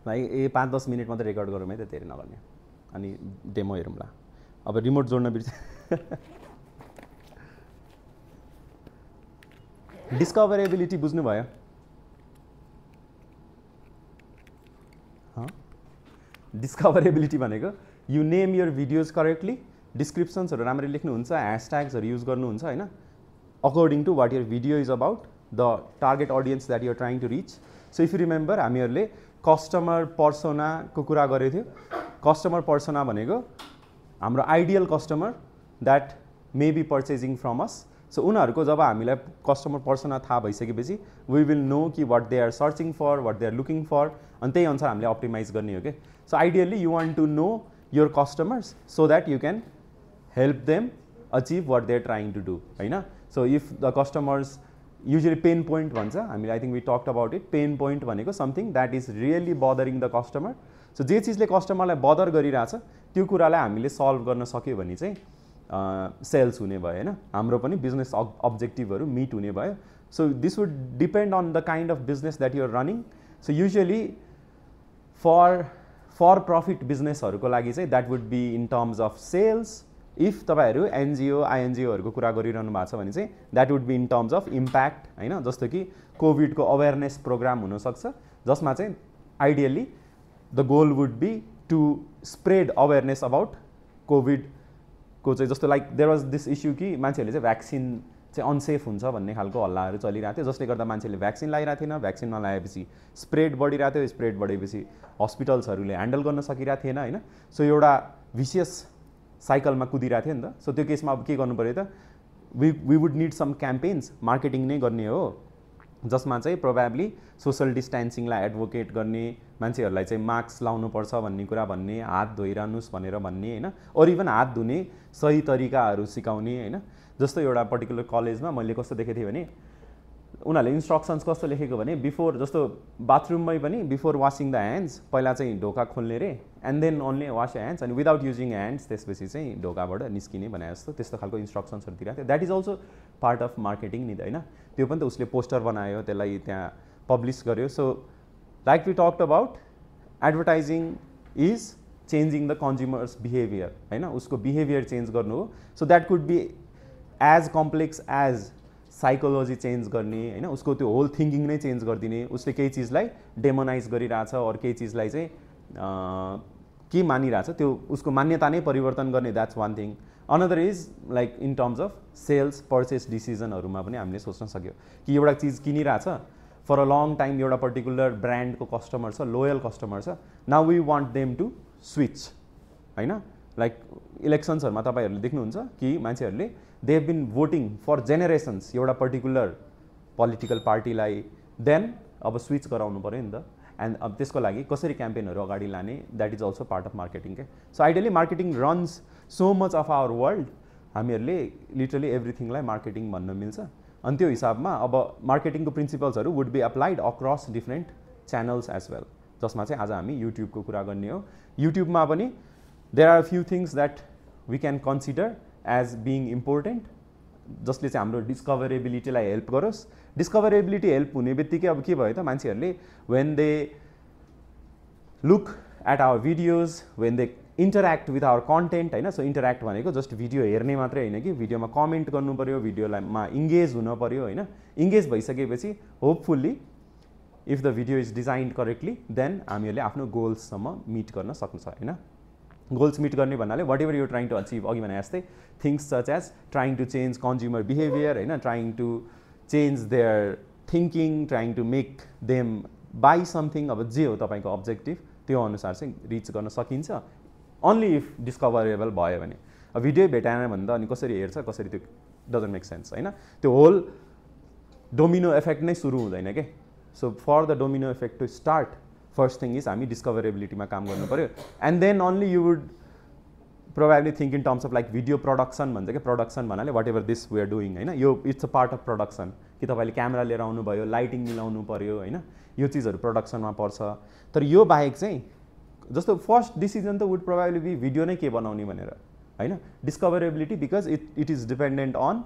भाइ 5-10 मिनट मात्रै रेकर्ड गरौँ है त, धेरै नगर्ने। अनि डेमो हेरौँला। अब रिमोट जोड्न बिर्स डिस्कभरेबिलिटी बुझ्नुभयो? डिस्कभरेबिलिटी भनेको you name your videos correctly, डिस्क्रिप्सन्सहरू राम्ररी लेख्नुहुन्छ, ह्यासट्याग्सहरू युज गर्नुहुन्छ होइन, according to what your video is about, the target audience that you are trying to reach. So if you remember हामीहरूले कस्टमर पर्सोनाको कुरा गरेको थियो। कस्टमर पर्सोना भनेको हाम्रो ideal customer that may be purchasing from us. So उनीहरूको जब हामीलाई कस्टमर पर्सोना थाहा भइसकेपछि वी विल नो कि what they are searching for, what they are looking for, अनि त्यही अनुसार हामीले अप्टिमाइज गर्ने हो कि। So ideally you want to know your customers so that you can help them achieve what they are trying to do होइन। So if the customers usually pain point भन्छ हामीले, I think we talked about it. Pain point भनेको something that is really bothering the customer. So जे चिजले कस्टमरलाई बदर गरिरहेछ त्यो कुरालाई हामीले सल्भ गर्न सक्यो भने चाहिँ सेल्स हुने भयो होइन, हाम्रो पनि बिजनेस अब्जेक्टिभहरू मिट हुने भयो। So this would depend on the kind of business that you're running. So usually for profit बिजनेसहरूको लागि चाहिँ that would be in terms of sales. If तपाईँहरू एनजिओ आइएनजिओहरूको कुरा गरिरहनु भएको छ भने चाहिँ that would be in terms of impact होइन। जस्तो कि कोभिडको अवेरनेस प्रोग्राम हुनसक्छ जसमा चाहिँ ideally the goal would be to spread awareness about कोभिडको चाहिँ, जस्तो like there was this issue कि मान्छेहरूले चाहिँ भ्याक्सिन चाहिँ अनसेफ हुन्छ भन्ने खालको हल्लाहरू चलिरहेको थियो, जसले गर्दा मान्छेले भ्याक्सिन लगाइरहेको थिएन। भ्याक्सिन नलाएपछि स्प्रेड बढिरहेको थियो, स्प्रेड बढेपछि हस्पिटल्सहरूले ह्यान्डल गर्न सकिरहेको थिएन होइन। सो एउटा भिसियस साइकलमा कुदिरहेको थियो नि त। सो त्यो केसमा अब के गर्नु पऱ्यो त, we would need some campaigns, marketing नै गर्ने हो जसमा चाहिँ प्रोभाब्ली सोसल डिस्टेन्सिङलाई एडभोकेट गर्ने, मान्छेहरूलाई चाहिँ मास्क लाउनुपर्छ भन्ने कुरा भन्ने, हात धोइरहनुहोस् भनेर भन्ने होइन, और इभन हात धुने सही तरिकाहरू सिकाउने होइन। जस्तो एउटा पर्टिकुलर कलेजमा मैले कस्तो देखेको थिएँ भने उनीहरूले इन्स्ट्रक्सन्स कस्तो लेखेको भने बिफोर, जस्तो बाथरुममै पनि बिफोर वासिङ द ह्यान्ड्स पहिला चाहिँ ढोका खोल्ने रे and then only wash hands, अनि विदाउट युजिङ ह्यान्ड्स त्यसपछि चाहिँ ढोकाबाट निस्किने भने जस्तो त्यस्तो खालको इन्स्ट्रक्सन्सहरू दिइरहेको थियो। That is also part of marketing नि त होइन। त्यो पनि त उसले पोस्टर बनायो, त्यसलाई त्यहाँ पब्लिस गर्यो। So like we talked about advertising is changing the consumers behaviour होइन, उसको बिहेभियर चेन्ज गर्नु हो। So that could be as complex as psychology change गर्ने होइन, उसको त्यो होल थिङ्किङ नै चेन्ज गरिदिने, उसले केही चिजलाई डेमोनाइज गरिरहेछ और केही चिजलाई चाहिँ के मानिरहेछ त्यो उसको मान्यता नै परिवर्तन गर्ने, that's one thing. Another is like in terms of sales purchase डिसिजनहरूमा पनि हामीले सोच्न सक्यो कि एउटा चिज किनिरहेछ फर अ लङ टाइम, एउटा पर्टिकुलर ब्रान्डको कस्टमर छ, लोयल कस्टमर छ, now we want them to switch होइन। लाइक इलेक्सन्सहरूमा तपाईँहरूले देख्नुहुन्छ कि मान्छेहरूले they have been voting for generations एउटा पर्टिकुलर पोलिटिकल पार्टीलाई, देन अब स्विच गराउनु पऱ्यो नि त। एन्ड अब त्यसको लागि कसरी क्याम्पेनहरू अगाडि लाने, that is also part of marketing के। So ideally marketing runs so much of our world, हामीहरूले लिटरली एभ्रिथिङलाई मार्केटिङ भन्न मिल्छ। अनि त्यो हिसाबमा अब मार्केटिङको प्रिन्सिपल्सहरू would be applied across different channels as well, जसमा चाहिँ आज हामी युट्युबको कुरा गर्ने हो। युट्युबमा पनि there are few things that we can consider as being important, जसले चाहिँ हाम्रो डिस्कभरेबिलिटीलाई हेल्प गरोस्। डिस्कभरेबिलिटी हेल्प हुने बित्तिकै अब के भयो त, मान्छेहरूले when they look at our videos, when they interact with our content होइन। सो इन्टरेक्ट भनेको जस्ट भिडियो हेर्ने मात्रै होइन कि भिडियोमा कमेन्ट गर्नु पऱ्यो, भिडियोमा इङ्गेज हुन पऱ्यो होइन। इङ्गेज भइसकेपछि hopefully if the video is designed correctly then हामीहरूले आफ्नो गोल्ससम्म मिट गर्न सक्छ होइन। गोल्स मिट गर्ने भन्नाले whatever you trying to achieve, अघि भने जस्तै things such as trying to change consumer behaviour होइन, trying to change their thinking, trying to make them buy something. अब जे हो तपाईँको अब्जेक्टिभ त्यो अनुसार चाहिँ रिच गर्न सकिन्छ ओन्ली इफ डिस्कभरेबल भयो भने। अब भिडियो भेटाएन भने त अनि कसरी हेर्छ कसरी, त्यो डजन्ट मेक सेन्स होइन। त्यो होल डोमिनो इफेक्ट नै सुरु हुँदैन के। So for the domino effect to start, first thing is हामी डिस्कभरेबिलिटीमा काम गर्नु पऱ्यो। And then only you would probably think in terms of like video production भन्छ क्या। प्रडक्सन भन्नाले whatever this we are doing होइन, यो it's a part of production कि तपाईँले क्यामेरा लिएर आउनुभयो, लाइटिङ मिलाउनु पऱ्यो होइन, यो चिजहरू प्रडक्सनमा पर्छ। तर यो बाहेक चाहिँ जस्तो फर्स्ट डिसिजन त वुड प्रोभाब्ली बी भिडियो नै के बनाउने भनेर होइन। Discoverability because it is dependent on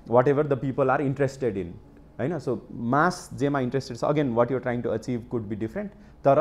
whatever the people are interested in होइन। सो मास जेमा इन्ट्रेस्टेड छ, again what you're trying to achieve could be different, तर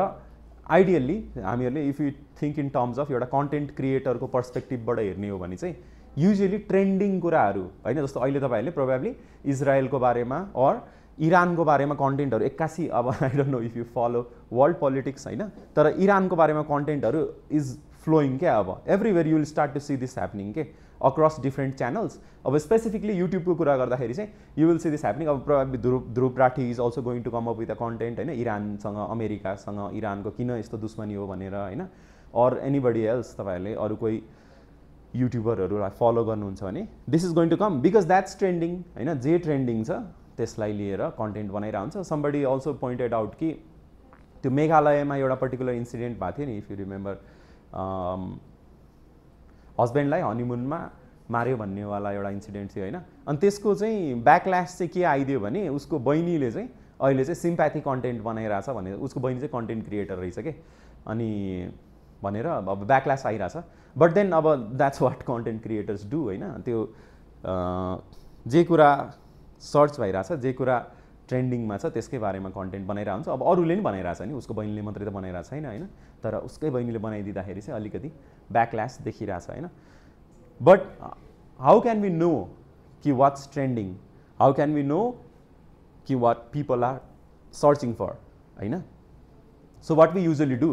आइडियल्ली हामीहरूले if you think in terms of एउटा content क्रिएटरको पर्सपेक्टिभबाट हेर्ने हो भने चाहिँ युजली ट्रेन्डिङ कुराहरू होइन, जस्तो अहिले तपाईँहरूले प्रोबेबली इजरायलको बारेमा अर इरानको बारेमा कन्टेन्टहरू एक्कासी, अब I don't know if you follow world politics होइन, तर इरानको बारेमा कन्टेन्टहरू इज फ्लोइङ क्या, अब everywhere you will start to see this happening के अक्रस डिफ्रेन्ट च्यानल्स। अब स्पेसिफिकली युट्युबको कुरा गर्दाखेरि चाहिँ you will see this happening. अब probably Dhruv Rathee is also going to come up with a content होइन, इरानसँग अमेरिकासँग इरानको किन यस्तो दुश्मनी हो भनेर होइन, अर एनीबडी एल्स तपाईँहरूले अरू कोही युट्युबरहरूलाई फलो गर्नुहुन्छ भने this is going to come because that's trending होइन, जे ट्रेन्डिङ छ त्यसलाई लिएर कन्टेन्ट बनाइरहेको हुन्छ। समबडी अल्सो पोइन्टेड आउट कि त्यो मेघालयमा एउटा पर्टिकुलर इन्सिडेन्ट भएको थियो नि, इफ यु रिमेम्बर, हस्बेन्डलाई हनीमुनमा मार्यो भन्नेवाला एउटा इन्सिडेन्ट थियो होइन। अनि त्यसको चाहिँ ब्याकल्यास चाहिँ के आइदियो भने उसको बहिनीले चाहिँ अहिले चाहिँ सिम्प्याथी कन्टेन्ट बनाइरहेछ भनेर, उसको बहिनी चाहिँ कन्टेन्ट क्रिएटर रहेछ कि अनि भनेर अब ब्याकल्यास आइरहेछ। बट देन अब that's what content creators do होइन, त्यो जे कुरा सर्च भइरहेछ, जे कुरा ट्रेन्डिङमा छ त्यसकै बारेमा कन्टेन्ट बनाइरहेको हुन्छ। अब अरूले पनि बनाइरहेछ नि, उसको बहिनीले मात्रै त बनाइरहेको छैन होइन, तर उसकै बहिनीले बनाइदिँदाखेरि चाहिँ अलिकति ब्याकल्यास देखिरहेछ होइन। But how can we know कि what's trending, how can we know कि what people are searching for होइन। So what we usually do,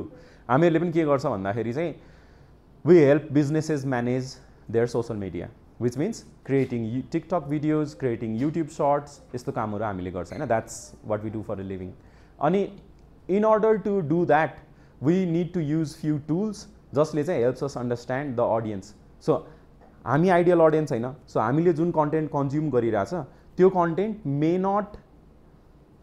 हामीहरूले पनि के गर्छ भन्दाखेरि चाहिँ we help businesses manage their social media, which means creating TikTok videos, creating YouTube shorts, यस्तो कामहरू हामीले गर्छ होइन। That's what we do for a living. अनि in order to do that we need to use few tools जसले चाहिँ helps us understand the audience. So हामी ideal audience होइन, सो हामीले जुन कन्टेन्ट कन्ज्युम गरिरहेछ त्यो content may not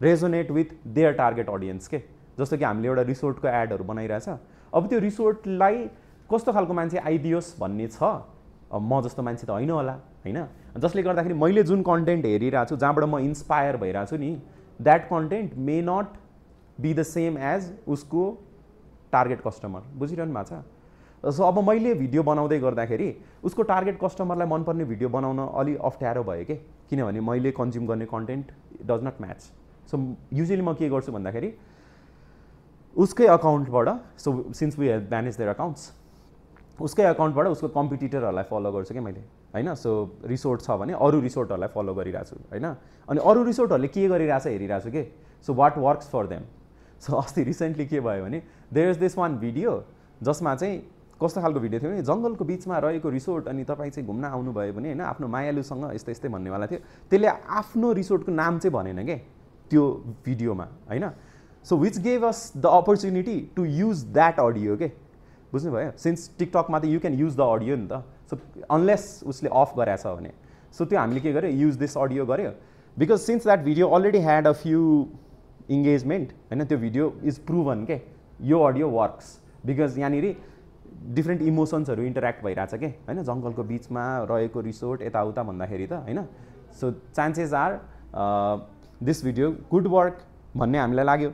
resonate with their target audience के। जस्तो कि हामीले एउटा रिसोर्टको एडहरू बनाइरहेछ, अब त्यो रिसोर्टलाई कस्तो खालको मान्छे आइदियोस् भन्ने छ, अब म जस्तो मान्छे त होइन होला होइन, जसले गर्दाखेरि मैले जुन कन्टेन्ट हेरिरहेको छु जहाँबाट म इन्सपायर भइरहेको छु नि, that content may not be the same as उसको टार्गेट कस्टमर, बुझिरहनु भएको छ। सो अब मैले भिडियो बनाउँदै गर्दाखेरि उसको टार्गेट कस्टमरलाई मनपर्ने भिडियो बनाउन अलि अप्ठ्यारो भयो कि, किनभने मैले कन्ज्युम गर्ने content does not match. So usually म के गर्छु भन्दाखेरि उसकै अकाउन्टबाट, so since we help manage their accounts, उसकै अकाउन्टबाट उसको कम्पिटिटरहरूलाई फलो गर्छु क्या मैले होइन। सो रिसोर्ट छ भने अरू रिसोर्टहरूलाई फलो गरिरहेको छु होइन, अनि अरू रिसोर्टहरूले के गरिरहेछ हेरिरहेको छु कि, so what works for them. So अस्ति रिसेन्टली के भयो भने there is this one video जसमा चाहिँ कस्तो खालको भिडियो थियो भने जङ्गलको बिचमा रहेको रिसोर्ट, अनि तपाईँ चाहिँ घुम्न आउनुभयो भने होइन आफ्नो मायालुसँग यस्तै यस्तै भन्नेवाला थियो। त्यसले आफ्नो रिसोर्टको नाम चाहिँ भनेन क्या त्यो भिडियोमा होइन। So which gave us the opportunity to use that audio के, बुझ्नुभयो। सिन्स टिकटकमा त you can use the audio नि त, सो अनलेस उसले अफ गराएको छ भने। सो त्यो हामीले के गर्यो, युज दिस अडियो गर्यो because since that video already had a few engagement होइन, त्यो भिडियो इज प्रुभन के यो अडियो वर्क्स बिकज यहाँनिर डिफ्रेन्ट इमोसन्सहरू इन्टरेक्ट भइरहेछ के होइन, जङ्गलको बिचमा रहेको रिसोर्ट यताउता भन्दाखेरि त होइन। So chances are this video good work भन्ने हामीलाई लाग्यो।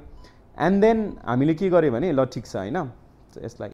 एन्ड देन हामीले के गर्यो भने ल ठिक छ होइन, यसलाई